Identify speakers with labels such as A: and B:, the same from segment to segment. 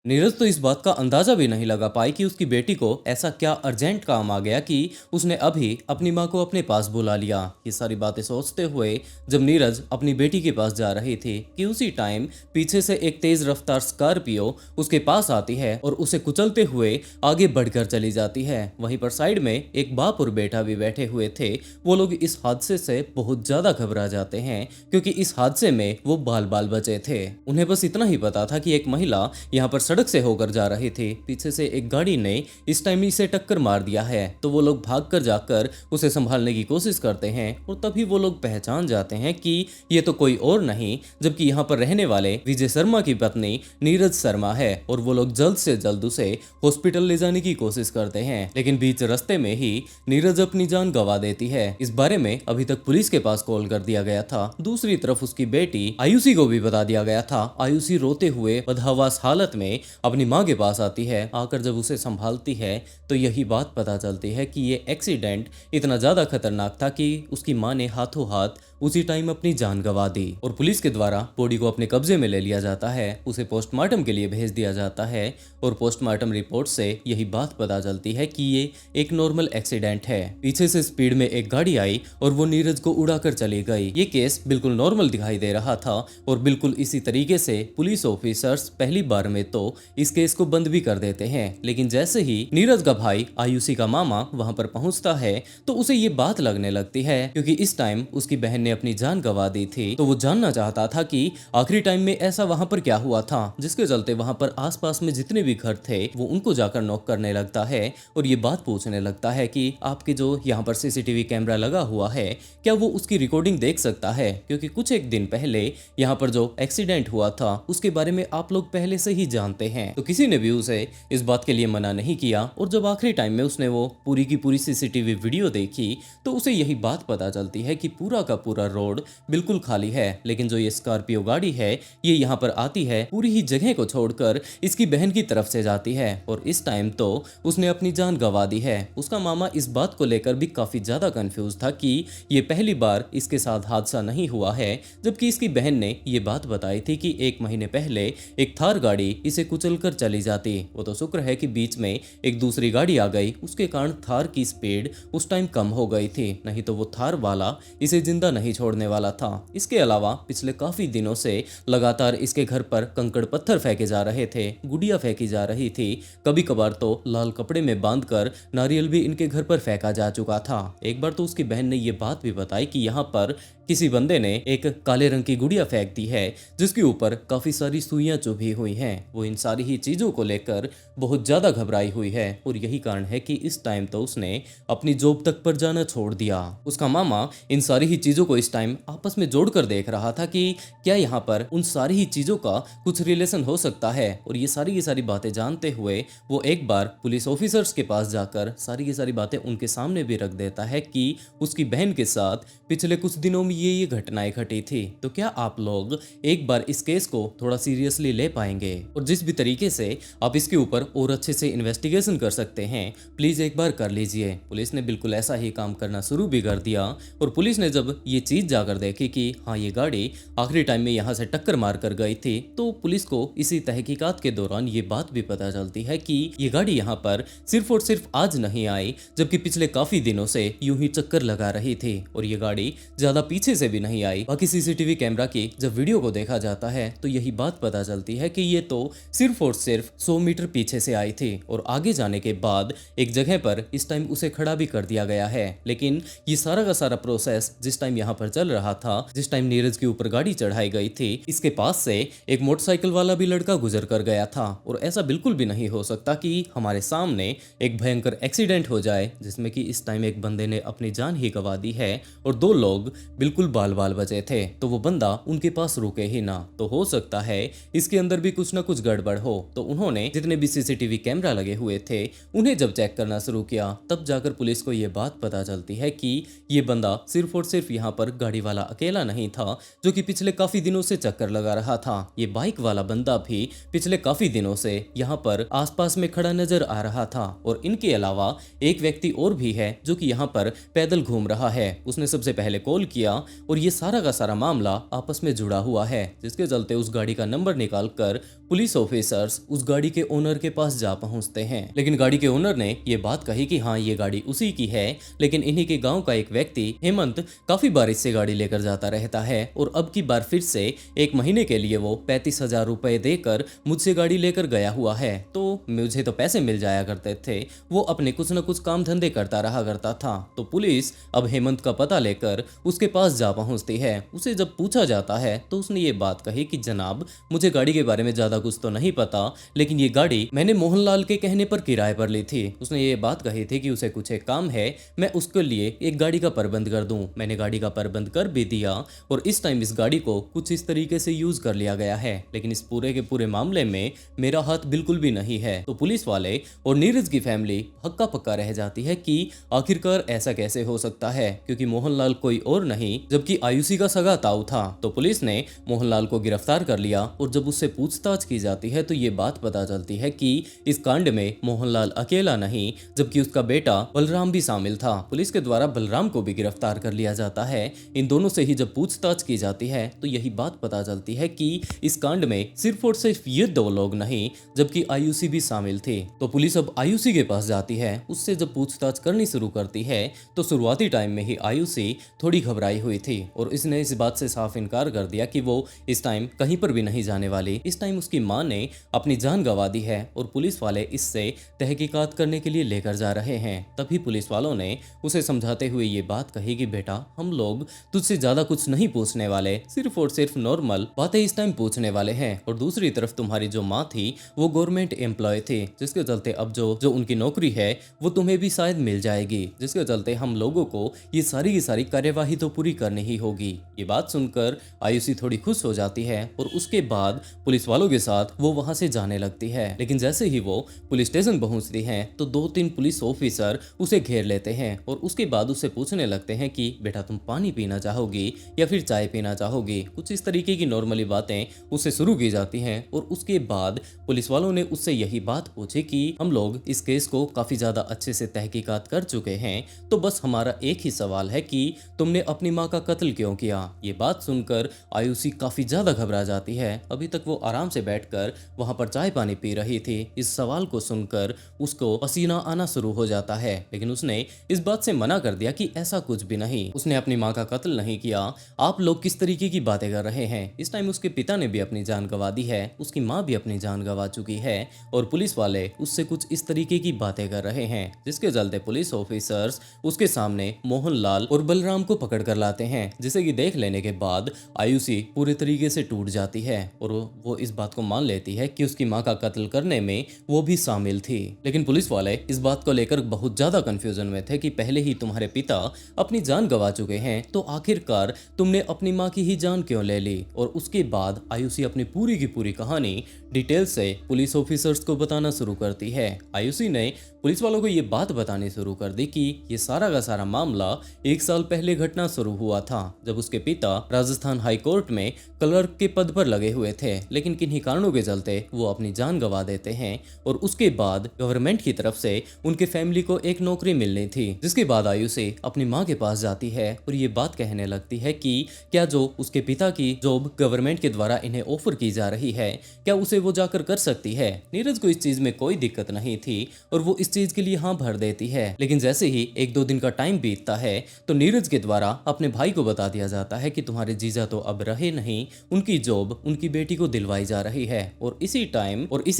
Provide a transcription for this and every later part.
A: नीरज तो इस बात का अंदाजा भी नहीं लगा पाई कि उसकी बेटी को ऐसा क्या अर्जेंट काम आ गया कि उसने अभी अपनी माँ को अपने पास बुला लिया। ये सारी बातें सोचते हुए जब नीरज अपनी बेटी के पास जा रही थी कि उसी टाइम पीछे से एक तेज रफ्तार स्कॉर्पियो उसके पास आती है और उसे कुचलते हुए आगे बढ़कर चली जाती है। वहीं पर साइड में एक बाप और बेटा भी बैठे हुए थे। वो लोग इस हादसे से बहुत ज्यादा घबरा जाते हैं क्योंकि इस हादसे में वो बाल बाल बचे थे। उन्हें बस इतना ही पता था कि एक महिला यहाँ पर सड़क से होकर जा रही थी। पीछे से एक गाड़ी ने इस टाइम इसे टक्कर मार दिया है तो वो लोग भागकर जाकर उसे संभालने की कोशिश करते हैं और तभी वो लोग पहचान जाते हैं कि ये तो कोई और नहीं जबकि यहाँ पर रहने वाले विजय शर्मा की पत्नी नीरज शर्मा है। और वो लोग जल्द से जल्द उसे हॉस्पिटल ले जाने की कोशिश करते हैं लेकिन बीच रास्ते में ही नीरज अपनी जान गंवा देती है। इस बारे में अभी तक पुलिस के पास कॉल कर दिया गया था। दूसरी तरफ उसकी बेटी आयुषी को भी बता दिया गया था। आयुषी रोते हुए बदहवास हालत में अपनी माँ के पास आती है। आकर जब उसे संभालती है तो यही बात पता चलती है कि ये एक्सीडेंट इतना ज्यादा खतरनाक था कि उसकी माँ ने हाथों हाथ उसी टाइम अपनी जान गंवा दी और पुलिस के द्वारा बॉडी को अपने कब्जे में ले लिया जाता है। उसे पोस्टमार्टम के लिए भेज दिया जाता है और पोस्टमार्टम रिपोर्ट से यही बात पता चलती है कि ये एक नॉर्मल एक्सीडेंट है। पीछे से स्पीड में एक गाड़ी आई और वो नीरज को उड़ाकर चली गई। ये केस बिल्कुल नॉर्मल दिखाई दे रहा था और बिल्कुल इसी तरीके से पुलिस ऑफिसर्स पहली बार में तो इस केस को बंद भी कर देते हैं। लेकिन जैसे ही नीरज का भाई आयुषी का मामा वहां पर पहुंचता है तो उसे ये बात लगने लगती है क्योंकि इस टाइम उसकी बहन ने अपनी जान गंवा दी थी। तो वो जानना चाहता था कि आखिरी टाइम में ऐसा वहां पर क्या हुआ था जिसके चलते वहां पर आसपास में जितने भी घर थे वो उनको जाकर नॉक करने लगता है और ये बात पूछने लगता है कि आपके जो यहाँ पर सीसीटीवी कैमरा लगा हुआ है क्या वो उसकी रिकॉर्डिंग देख सकता है, क्योंकि कुछ एक दिन पहले यहाँ पर जो एक्सीडेंट हुआ था उसके बारे में आप लोग पहले से ही जानते हैं। तो किसी ने भी उसे इस बात के लिए मना नहीं किया और जब आखिरी टाइम में उसने वो पूरी की पूरी सीसीटीवी वीडियो देखी तो उसे यही बात पता चलती है कि पूरा का पूरा रोड बिल्कुल खाली है। लेकिन जो ये स्कॉर्पियो गाड़ी है ये यहाँ पर आती है पूरी ही जगह को छोड़कर इसकी बहन की तरफ से जाती है और इस टाइम तो उसने अपनी जान गंवा दी है। उसका मामा इस बात को लेकर भी काफी ज्यादा कंफ्यूज था कि ये पहली बार इसके साथ हादसा नहीं हुआ है, जबकि इसकी बहन ने ये बात बताई थी कि 1 महीने पहले एक थार गाड़ी इसे कुचलकर चली जाती। वो तो शुक्र है कि बीच में एक दूसरी गाड़ी आ गई, उसके कारण थार की स्पीड उस टाइम कम हो गई थी, नहीं तो वो थार वाला इसे जिंदा नहीं छोड़ने वाला था। इसके अलावा पिछले काफी दिनों से लगातार इसके घर पर कंकड़ पत्थर फेंके जा रहे थे, गुड़िया फेंकी जा रही थी, कभी कभार तो लाल कपड़े में बांधकर नारियल भी इनके घर पर फेंका जा चुका था। एक बार तो उसकी बहन ने ये बात भी बताई कि यहाँ पर किसी बंदे ने एक काले रंग की गुड़िया फेंक दी है जिसके ऊपर काफी सारी सुइयां चुभी हुई हैं। वो इन सारी ही चीजों को लेकर बहुत ज्यादा घबराई हुई है और यही कारण है कि इस टाइम तो उसने अपनी जॉब तक पर जाना छोड़ दिया। उसका मामा इन सारी ही चीजों को इस टाइम आपस में जोड़कर देख रहा था कि क्या यहाँ पर उन सारी ही चीजों का कुछ रिलेशन हो सकता है। और ये सारी बातें जानते हुए वो एक बार पुलिस ऑफिसर्स के पास जाकर सारी की सारी बातें उनके सामने भी रख देता है कि उसकी बहन के साथ पिछले कुछ दिनों में ये घटनाएं घटी थी। तो क्या आप लोग एक बार इस केस को थोड़ा सीरियसली ले पाएंगे और जिस भी तरीके से आप इसके ऊपर और अच्छे से इन्वेस्टिगेशन कर सकते हैं प्लीज एक बार कर लीजिए। पुलिस ने बिल्कुल ऐसा ही काम करना शुरू भी कर दिया और पुलिस ने जब ये चीज जाकर देखी कि हाँ ये गाड़ी आखिरी टाइम में यहाँ से टक्कर मार कर गई थी तो पुलिस को इसी तहकीकात के दौरान ये बात भी पता चलती है कि ये गाड़ी यहाँ पर सिर्फ और सिर्फ आज नहीं आई, जबकि पिछले काफी दिनों से यूं ही चक्कर लगा रही थी और ये गाड़ी ज्यादा पीछे से भी नहीं आई। बाकी सीसीटीवी कैमरा की जब वीडियो को देखा जाता है तो यही बात पता चलती है कि ये तो सिर्फ और सिर्फ 100 मीटर पीछे से आई थी और आगे जाने के बाद एक जगह पर इस टाइम उसे खड़ा भी कर दिया गया है। लेकिन ये सारा का सारा प्रोसेस जिस टाइम यहाँ पर चल रहा था, जिस टाइम नीरज के ऊपर गाड़ी चढ़ाई गई थी, इसके पास से एक मोटरसाइकिल वाला भी लड़का गुजर कर गया था और ऐसा बिल्कुल भी नहीं हो सकता कि हमारे सामने एक भयंकर एक्सीडेंट हो जाए जिसमें कि इस टाइम एक बंदे ने अपनी जान ही गंवा दी है और 2 लोग बिल्कुल बाल बाल बचे थे। तो वो बंदा उनके पास रुके ही ना, तो हो सकता है इसके अंदर भी कुछ ना कुछ गड़बड़ हो। तो उन्होंने जितने भी सीसीटीवी कैमरा लगे हुए थे उन्हें जब चेक करना शुरू किया तब जाकर पुलिस को ये बात पता चलती है कि ये बंदा सिर्फ और सिर्फ यहाँ पर गाड़ी वाला अकेला नहीं था जो कि पिछले काफी दिनों से चक्कर लगा रहा था। ये बाइक वाला बंदा भी पिछले काफी दिनों से यहाँ पर आसपास में खड़ा नजर आ रहा था और इनके अलावा एक व्यक्ति और भी है जो कि यहाँ पर पैदल घूम रहा है। उसने सबसे पहले कॉल किया और ये सारा का सारा मामला आपस में जुड़ा हुआ है, जिसके चलते उस गाड़ी का नंबर निकाल कर पुलिस ऑफिसर्स उस गाड़ी के ओनर के पास जा पहुंचते हैं। लेकिन गाड़ी के ओनर ने ये बात कही कि हाँ, ये गाड़ी उसी की है, लेकिन इन्हीं के गांव का एक व्यक्ति हेमंत काफी बार इससे गाड़ी लेकर जाता रहता है और अब की बार फिर से 1 महीने के लिए वो 35,000 रुपए देकर मुझसे गाड़ी लेकर गया हुआ है, तो मुझे तो पैसे मिल जाया करते थे। वो अपने कुछ न कुछ काम धंधे करता रहा करता था। तो पुलिस अब हेमंत का पता लेकर उसके पास जा पहुंचती है। उसे जब पूछा जाता है तो उसने ये बात कही कि जनाब, मुझे गाड़ी के बारे में ज्यादा कुछ तो नहीं पता, लेकिन ये गाड़ी मैंने मोहनलाल के कहने पर किराए पर ली थी। उसने ये बात कही थी कि उसे कुछ एक काम है, मैं उसके लिए एक गाड़ी का प्रबंध कर दूं। मैंने गाड़ी का प्रबंध कर भी दिया और इस टाइम इस गाड़ी को कुछ इस तरीके से यूज कर लिया गया है, लेकिन इस पूरे के पूरे मामले में मेरा हाथ बिल्कुल भी नहीं है। तो पुलिस वाले और नीरज की फैमिली हक्का पक्का रह जाती है कि आखिरकार ऐसा कैसे हो सकता है, क्योंकि मोहनलाल कोई और नहीं जबकि आयुषी का सगा ताऊ था। तो पुलिस ने मोहनलाल को गिरफ्तार कर लिया और जब उससे पूछताछ की जाती है तो ये बात पता चलती है कि इस कांड में मोहनलाल अकेला नहीं, जबकि उसका बेटा बलराम भी शामिल था। पुलिस के द्वारा बलराम को भी गिरफ्तार कर लिया जाता है। इन दोनों से ही जब पूछताछ की जाती है तो यही बात पता चलती है कि इस कांड में सिर्फ और सिर्फ ये 2 लोग नहीं, जबकि आयुषी भी शामिल थे। तो पुलिस अब आयुषी के पास जाती है। उससे जब पूछताछ करनी शुरू करती है तो शुरुआती टाइम में ही आयुषी थोड़ी घबराई हुई थी और इसने इस बात से साफ इनकार कर दिया कि वो इस टाइम कहीं पर भी नहीं जाने वाली। इस टाइम उसकी मां ने अपनी जान गंवा दी है और पुलिस वाले इससे तहकीकात करने के लिए लेकर जा रहे हैं। तभी पुलिस वालों ने उसे समझाते हुए ये बात कही कि बेटा, हम लोग तुझसे ज्यादा कुछ नहीं पूछने वाले, सिर्फ और सिर्फ नॉर्मल बातें इस टाइम पूछने वाले हैं। और दूसरी तरफ तुम्हारी जो माँ थी वो गवर्नमेंट एम्प्लॉय थी, जिसके चलते अब जो उनकी नौकरी है वो तुम्हें भी शायद मिल जाएगी, जिसके चलते हम लोगों को ये सारी की सारी कार्यवाही तो पूरी करनी ही होगी। ये बात सुनकर आयुषी थोड़ी खुश हो जाती है और उसके बाद पुलिस वालों के साथ वो वहां से जाने लगती है। लेकिन जैसे ही वो पुलिस स्टेशन पहुंचती है तो 2-3 पुलिस ऑफिसर उसे घेर लेते हैं और उसके बाद उससे पूछने लगते हैं कि बेटा, तुम पानी पीना चाहोगी या फिर चाय पीना चाहोगी। कुछ इस तरीके की नॉर्मली बातें उससे शुरू की जाती हैं और उसके बाद पुलिस वालों ने उससे यही बात पूछी कि हम लोग इस केस को काफी ज्यादा अच्छे से तहकीकात कर चुके हैं, तो बस हमारा एक ही सवाल है कि तुमने अपनी माँ का कत्ल क्यों किया। ये बात सुनकर आयुषी काफी ज्यादा घबरा जाती है। अभी तक वो आराम से बैठकर वहां पर चाय पानी पी रही थी। इस सवाल को सुनकर उसको पसीना आना शुरू हो जाता है, लेकिन उसने इस बात से मना कर दिया कि ऐसा कुछ भी नहीं, उसने अपनी माँ का कत्ल नहीं किया। आप लोग किस तरीके की बातें कर रहे हैं। इस टाइम उसके पिता ने भी अपनी जान गंवा दी है, उसकी माँ भी अपनी जान गंवा चुकी है और पुलिस वाले उससे कुछ इस तरीके की बातें कर रहे हैं, जिसके चलते पुलिस ऑफिसर्स उसके सामने मोहनलाल और बलराम को पकड़ कर लाते हैं, जिसे कि देख लेने के बाद आयुषी पूरे तरीके से टूट जाती है और वो इस बात को मान लेती है कि उसकी माँ का कत्ल करने में वो भी शामिल थी। लेकिन पुलिस वाले इस बात को लेकर बहुत ज्यादा कंफ्यूजन में थे कि पहले ही तुम्हारे पिता अपनी जान गंवा चुके हैं, तो आखिरकार तुमने अपनी माँ की ही जान क्यों ले ली। और उसके बाद आयुषी अपनी पूरी की पूरी कहानी डिटेल से पुलिस ऑफिसर्स को बताना शुरू करती है। आयुषी ने पुलिस वालों को ये बात बतानी शुरू कर दी कि ये सारा का सारा मामला 1 साल पहले घटना शुरू हुआ था, जब उसके पिता राजस्थान हाई कोर्ट में क्लर्क के पद पर लगे हुए थे, लेकिन किन्हीं कारणों के चलते वो अपनी जान गंवा देते हैं और उसके बाद गवर्नमेंट की तरफ से उनके फैमिली को एक नौकरी मिलनी थी। जिसके बाद आयुषी अपनी माँ के पास जाती है और ये बात कहने लगती है कि क्या जो उसके पिता की जॉब गवर्नमेंट के द्वारा इन्हें ऑफर की जा रही है, क्या उसे वो जाकर कर सकती है। नीरज को इस चीज में कोई दिक्कत नहीं थी और वो इस चीज के लिए हाँ भर देती है। लेकिन जैसे ही 1-2 दिन का टाइम बीतता है तो नीरज के द्वारा अपने भाई को बता दिया जाता है कि तुम्हारे जीजा तो अब रहे नहीं, उनकी जॉब उनकी बेटी को दिलवाई जा रही है। और इसी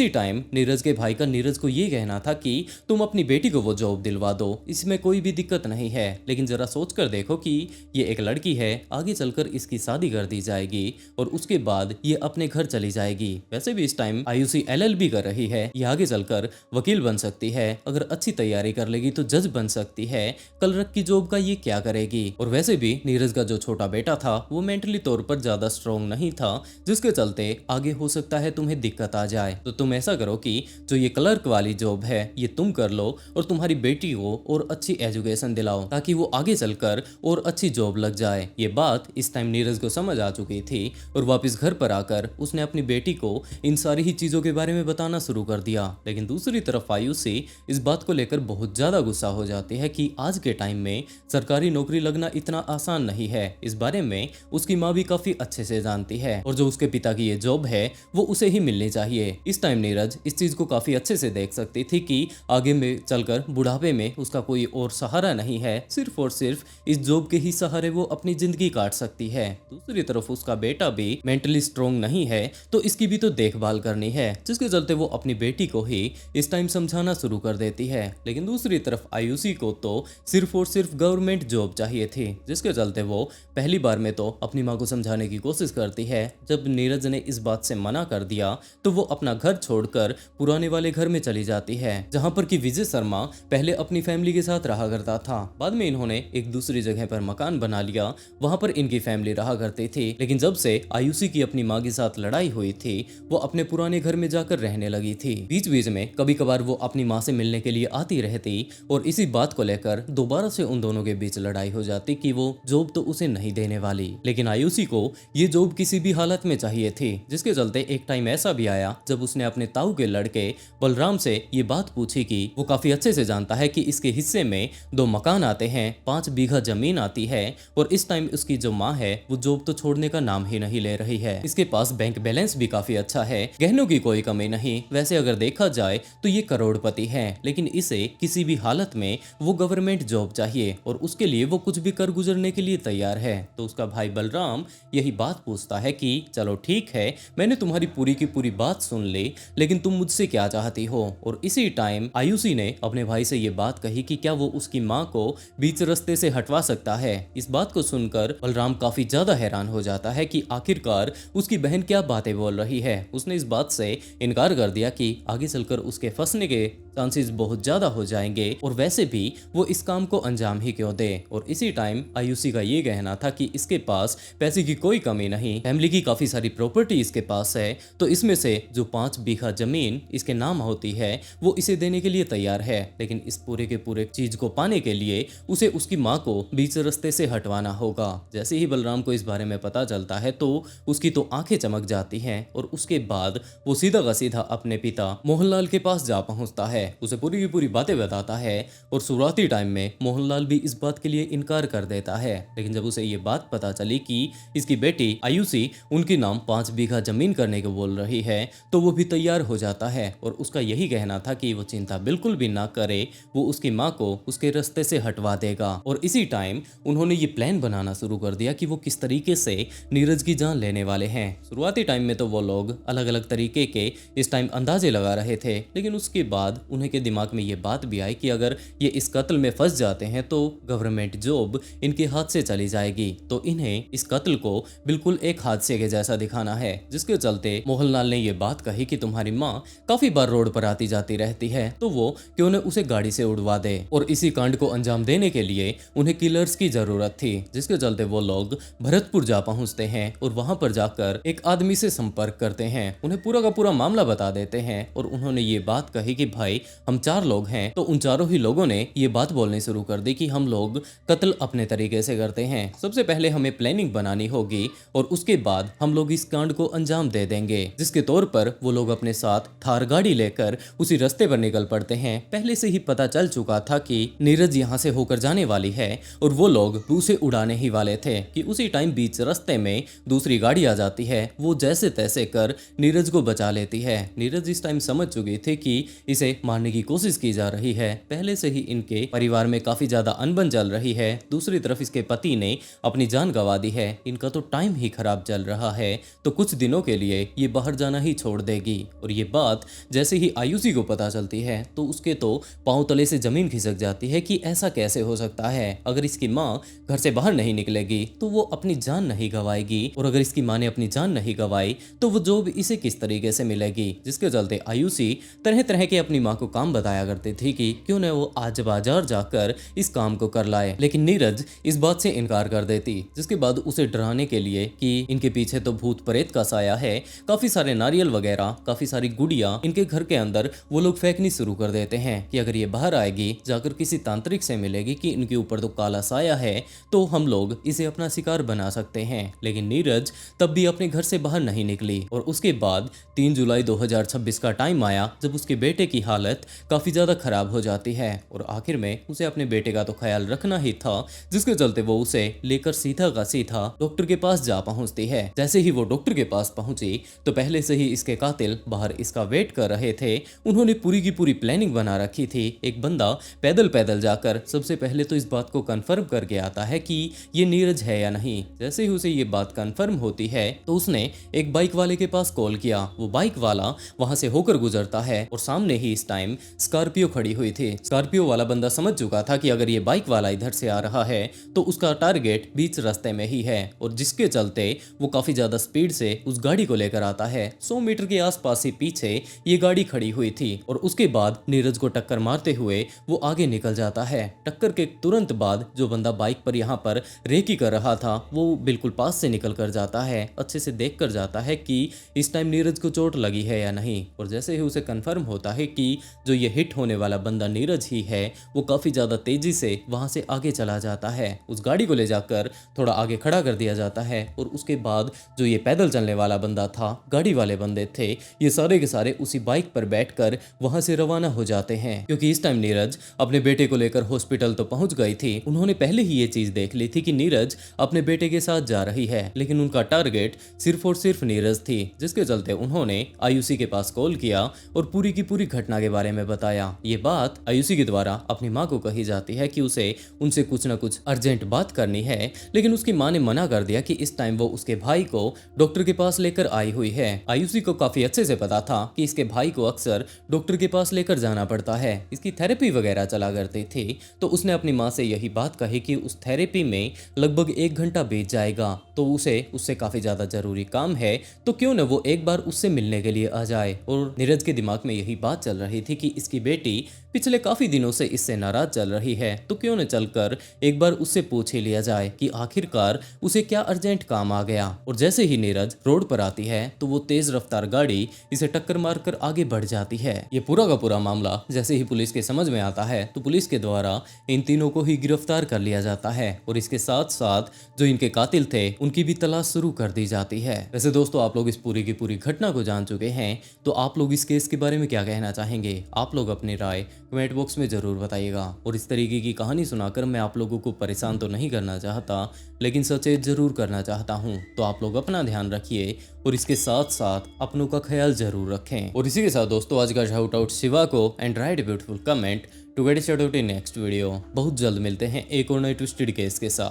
A: टाइम नीरज के भाई का नीरज को ये कहना था कि तुम अपनी बेटी को वो जॉब दिलवा दो, इसमें कोई भी दिक्कत नहीं है, लेकिन जरा सोच कर देखो कि ये एक लड़की है, आगे चलकर इसकी शादी कर दी जाएगी और उसके बाद ये अपने घर चली जाएगी। वैसे भी इस टाइम आयुषी LLB कर रही है, ये आगे चलकर वकील बन सकती है, अगर अच्छी तैयारी कर लेगी तो जज बन सकती है। क्लर्क की जॉब का ये क्या करेगी। और वैसे भी नीरज का जो छोटा बेटा था वो मेंटली तौर पर ज्यादा स्ट्रॉन्ग नहीं था, जिसके चलते आगे हो सकता है तुम्हें दिक्कत आ जाए। तो तुम ऐसा करो कि जो ये क्लर्क वाली जॉब है ये तुम कर लो और तुम्हारी बेटी को और अच्छी एजुकेशन दिलाओ ताकि वो आगे चलकर और अच्छी जॉब लग जाए। ये बात इस टाइम नीरज को समझ आ चुकी थी और वापस घर पर आकर उसने अपनी बेटी को इन सारी ही चीजों के बारे में बताना शुरू कर दिया। लेकिन दूसरी तरफ आयुषी इस बात को लेकर बहुत ज्यादा गुस्सा हो जाती है कि आज के टाइम में सरकारी नौकरी लगना इतना आसान नहीं है। इस बारे में उसकी माँ भी काफी अच्छे से जानती है और जो उसके पिता की ये जॉब है वो उसे ही मिलनी चाहिए। इस टाइम नीरज इस चीज को काफी अच्छे से देख सकती थी कि आगे में चलकर बुढ़ापे में उसका कोई और सहारा नहीं है, सिर्फ और सिर्फ इस जॉब के ही सहारे वो अपनी जिंदगी काट सकती है। दूसरी तरफ उसका बेटा भी मेंटली स्ट्रोंग नहीं है तो इसकी भी तो देखभाल करनी है, जिसके चलते वो अपनी बेटी को ही इस टाइम समझाना शुरू कर देती है। लेकिन दूसरी तरफ आयुषी को तो सिर्फ और सिर्फ गवर्नमेंट जॉब चाहिए थी, जिसके चलते वो पहली बार में तो अपनी माँ को समझाने की कोशिश करती है। जब नीरज ने इस बात से मना कर दिया तो वो अपना घर छोड़कर पुराने वाले घर में चली जाती है, जहाँ पर कि विजय शर्मा पहले अपनी फैमिली के साथ रहा करता था। बाद में इन्होंने एक दूसरी जगह पर मकान बना लिया, वहाँ पर इनकी फैमिली रहा करती थी। लेकिन जब से आयुषी की अपनी माँ के साथ लड़ाई हुई थी वो अपने पुराने घर में जाकर रहने लगी थी। बीच बीच में कभी कभार वो अपनी माँ से मिलने के लिए आती रहती और इसी बात को लेकर दोबारा से उन दोनों के बीच लड़ाई हो जाती कि वो जॉब तो उसे नहीं देने वाली। लेकिन आयुषी को ये जॉब किसी भी हालत में चाहिए थी, जिसके चलते एक टाइम ऐसा भी आया जब उसने अपने ताऊ के लड़के बलराम से ये बात पूछी कि वो काफी अच्छे से जानता है कि इसके हिस्से में 2 मकान आते हैं, 5 बीघा जमीन आती है और इस टाइम उसकी जो माँ है वो जॉब तो छोड़ने का नाम ही नहीं ले रही है। इसके पास बैंक बैलेंस भी काफी अच्छा है, गहनों की कोई कमी नहीं। वैसे अगर देखा जाए तो ये करोड़पति है, लेकिन इसे किसी भी हालत में वो गवर्नमेंट जॉब चाहिए और उसके लिए वो कुछ भी कर गुजरने के लिए तैयार है। तो उसका भाई बलराम यही बात पूछता है कि चलो ठीक है, मैंने तुम्हारी पूरी की पूरी बात सुन ली, लेकिन तुम मुझसे क्या चाहती हो। और इसी टाइम आयुषी ने अपने भाई से ये बात कही कि क्या वो उसकी माँ को बीच रास्ते से हटवा सकता है। इस बात को सुनकर बलराम काफी ज्यादा हैरान हो जाता है कि आखिरकार उसकी बहन क्या बातें बोल रही है। उसने इस बात से इनकार कर दिया कि आगे चलकर उसके फंसने के चांसेस बहुत ज्यादा हो जाएंगे और वैसे भी वो इस काम को अंजाम ही क्यों दे। और इसी टाइम आयुषी का ये कहना था कि इसके पास पैसे की कोई कमी नहीं, फैमिली की काफी सारी प्रॉपर्टी इसके पास है, तो इसमें से जो 5 बीघा जमीन इसके नाम होती है वो इसे देने के लिए तैयार है। लेकिन इस पूरे के पूरे चीज को पाने के लिए उसे उसकी माँ को बीच रास्ते से हटवाना होगा। जैसे ही बलराम को इस बारे में पता चलता है तो उसकी तो आंखें चमक जाती हैं और उसके बाद वो सीधा का सीधा अपने पिता मोहनलाल के पास जा पहुंचता है, उसे पूरी की पूरी बातें बताता है और शुरुआती टाइम में मोहनलाल भी इस बात के लिए इनकार कर देता है। लेकिन जब उसे ये बात पता चली कि इसकी बेटी आयुषी उनके नाम 5 बीघा जमीन करने को बोल रही है तो वो भी तैयार हो जाता है और उसका यही कहना था कि वो चिंता बिल्कुल भी ना करे, वो उसकी माँ को उसके रास्ते से हटवा देगा। और इसी टाइम उन्होंने ये प्लान बनाना शुरू कर दिया कि वो किस तरीके से नीरज की जान लेने वाले हैं। शुरुआती टाइम में तो वो लोग अलग अलग तरीके के इस टाइम अंदाजे लगा रहे थे, लेकिन उसके बाद उन्हें के दिमाग में ये बात भी आई कि अगर ये इस कत्ल में फंस जाते हैं तो गवर्नमेंट जॉब इनके हाथ से चली जाएगी, तो इन्हें इस कत्ल को बिल्कुल एक हादसे के जैसा दिखाना है। जिसके चलते मोहनलाल ने ये बात कही कि तुम्हारी माँ काफी बार रोड पर आती जाती रहती है तो वो क्यों न उसे गाड़ी से उड़वा दे। और इसी कांड को अंजाम देने के लिए उन्हें किलर्स की जरूरत थी, जिसके चलते वो लोग भरतपुर जा पहुंचते हैं और वहां पर जाकर एक आदमी से संपर्क करते हैं, उन्हें पूरा का पूरा मामला बता देते हैं और उन्होंने ये बात कही कि भाई हम 4 लोग हैं। तो उन चारों ही लोगों ने ये बात बोलनी शुरू कर दी कि हम लोग कत्ल अपने तरीके से करते हैं, सबसे पहले हमें प्लानिंग बनानी होगी और उसके बाद हम लोग इस कांड को अंजाम दे देंगे। जिसके तौर पर वो लोग अपने साथ थार गाड़ी लेकर उसी रास्ते पर निकल पड़ते हैं। पहले से ही पता चल चुका था कि नीरज यहाँ से होकर जाने वाली है और वो लोग उसे उड़ाने ही वाले थे कि उसी टाइम बीच रास्ते में दूसरी गाड़ी आ जाती है। वो जैसे तैसे कर नीरज को बचा लेती है। नीरज इस टाइम समझ चुकी थी कि इसे मारने की कोशिश की जा रही है, पहले से ही इनके परिवार में काफी ज्यादा अनबन चल रही है। दूसरी तरफ इसके पति ने अपनी जान गंवा दी है, इनका तो टाइम ही खराब चल रहा है, तो कुछ दिनों के लिए ये बाहर जाना ही छोड़ देगी। और ये बात जैसे ही आयुषी को पता चलती है तो उसके तो पांव तले से जमीन खिसक जाती है कि ऐसा कैसे हो सकता है। अगर इसकी माँ घर से बाहर नहीं निकलेगी तो वो अपनी जान नहीं गंवाएगी और अगर इसकी माँ ने अपनी जान नहीं गंवाई तो वो जॉब इसे किस तरीके से मिलेगी। जिसके चलते आयुषी तरह तरह के अपनी माँ को काम बताया करती थी कि क्यों न वो आज बाजार जाकर इस काम को कर लाए। लेकिन नीरज इस बात से इनकार कर देती, जिसके बाद उसे डराने के लिए कि इनके पीछे तो भूत प्रेत का साया है, काफी सारे नारियल वगैरह, काफी सारी गुड़िया इनके घर के अंदर वो लोग फेंकनी शुरू कर देते हैं कि अगर ये बाहर आएगी जाकर किसी तांत्रिक से मिलेगी कि इनके ऊपर तो काला साया है तो हम लोग इसे अपना शिकार बना सकते हैं। लेकिन नीरज तब भी अपने घर से बाहर नहीं निकली और उसके बाद 3 जुलाई 2026 का टाइम आया जब उसके बेटे की हालत हालत काफ़ी ज़्यादा ख़राब हो जाती है और आखिर में उसे अपने बेटे का तो ख्याल रखना ही था, जिसके चलते वो उसे लेकर सीधा का सीधा डॉक्टर के पास जा पहुंचती है। जैसे ही वो डॉक्टर के पास पहुंची तो पहले से ही इसके कातिल बाहर इसका वेट कर रहे थे। उन्होंने पूरी की पूरी प्लानिंग बना रखी थी। एक बंदा पैदल पैदल जाकर सबसे पहले तो इस बात को कंफर्म करके आता है कि ये नीरज है या नहीं। जैसे ही उसे ये बात कंफर्म होती है तो उसने एक बाइक वाले के पास कॉल किया। वो बाइक वाला वहां से होकर गुजरता है और सामने ही इस टाइम स्कॉर्पियो खड़ी हुई थी। स्कॉर्पियो वाला बंदा समझ चुका था कि अगर ये बाइक वाला इधर से आ रहा है तो उसका टारगेट बीच रास्ते में ही है और जिसके चलते वो काफी ज्यादा स्पीड से उस गाड़ी को लेकर आता है। 100 मीटर के आसपास ही पीछे ये गाड़ी खड़ी हुई थी और उसके बाद नीरज को टक्कर मारते हुए वो आगे निकल जाता है। टक्कर के तुरंत बाद जो बंदा बाइक पर यहाँ पर रेकी कर रहा था वो बिल्कुल पास से निकल कर जाता है। अच्छे से देख कर जाता है कि इस टाइम नीरज को चोट लगी है या नहीं और जैसे ही उसे कंफर्म होता है कि जो ये हिट होने वाला बंदा नीरज ही है, वो काफी ज्यादा तेजी से वहां से आगे चला जाता है। उस गाड़ी को ले जाकर थोड़ा आगे खड़ा कर दिया जाता है और उसके बाद जो ये पैदल चलने वाला बंदा था, गाड़ी वाले बंदे थे, ये सारे के सारे उसी बाइक पर बैठकर वहां से रवाना हो जाते हैं क्योंकि इस टाइम नीरज अपने बेटे को लेकर हॉस्पिटल तो पहुंच गई थी। उन्होंने पहले ही ये चीज देख ली थी कि नीरज अपने बेटे के साथ जा रही है, लेकिन उनका टारगेट सिर्फ और सिर्फ नीरज थी, जिसके चलते उन्होंने आयुषी के पास कॉल किया और पूरी की पूरी घटना के बारे में बताया। ये बात आयुषी के द्वारा अपनी माँ को कही जाती है कि उसे उनसे कुछ ना कुछ अर्जेंट बात करनी है, लेकिन उसकी माँ ने मना कर दिया कि इस टाइम वो उसके भाई को डॉक्टर के पास लेकर आई हुई है। आयुषी को काफी अच्छे से पता था कि इसके भाई को अक्सर डॉक्टर के पास लेकर जाना पड़ता है, इसकी थेरेपी वगैरह चला करती थी। तो उसने अपनी माँ से यही बात कही कि उस थेरेपी में लगभग 1 घंटा बीत जाएगा, तो उसे उससे काफी ज्यादा जरूरी काम है, तो क्यों न वो एक बार उससे मिलने के लिए आ जाए। और नीरज के दिमाग में यही बात चल रही थी कि इसकी बेटी पिछले काफी दिनों से इससे नाराज चल रही है, तो क्यों न चलकर एक बार उससे पूछ ही लिया जाए कि आखिरकार उसे क्या अर्जेंट काम आ गया। और जैसे ही नीरज रोड पर आती है तो वो तेज रफ्तार गाड़ी इसे टक्कर मारकर आगे बढ़ जाती है। ये पूरा का पूरा मामला जैसे ही पुलिस के समझ में आता है तो पुलिस के द्वारा इन तीनों को ही गिरफ्तार कर लिया जाता है और इसके साथ साथ जो इनके कातिल थे उनकी भी तलाश शुरू कर दी जाती है। वैसे दोस्तों, आप लोग इस पूरी की पूरी घटना को जान चुके हैं, तो आप लोग इस केस के बारे में क्या कहना चाहेंगे? आप लोग अपनी राय कमेंट बॉक्स में जरूर बताइएगा। और इस तरीके की कहानी सुनाकर मैं आप लोगों को परेशान तो नहीं करना चाहता, लेकिन सचेत जरूर करना चाहता हूँ। तो आप लोग अपना ध्यान रखिए और इसके साथ साथ अपनों का ख्याल जरूर रखें। और इसी के साथ दोस्तों, आज का शाउट आउट शिवा को and write beautiful comment to get started in next video. बहुत जल्द मिलते हैं एक और नए ट्विस्टेड केस के साथ।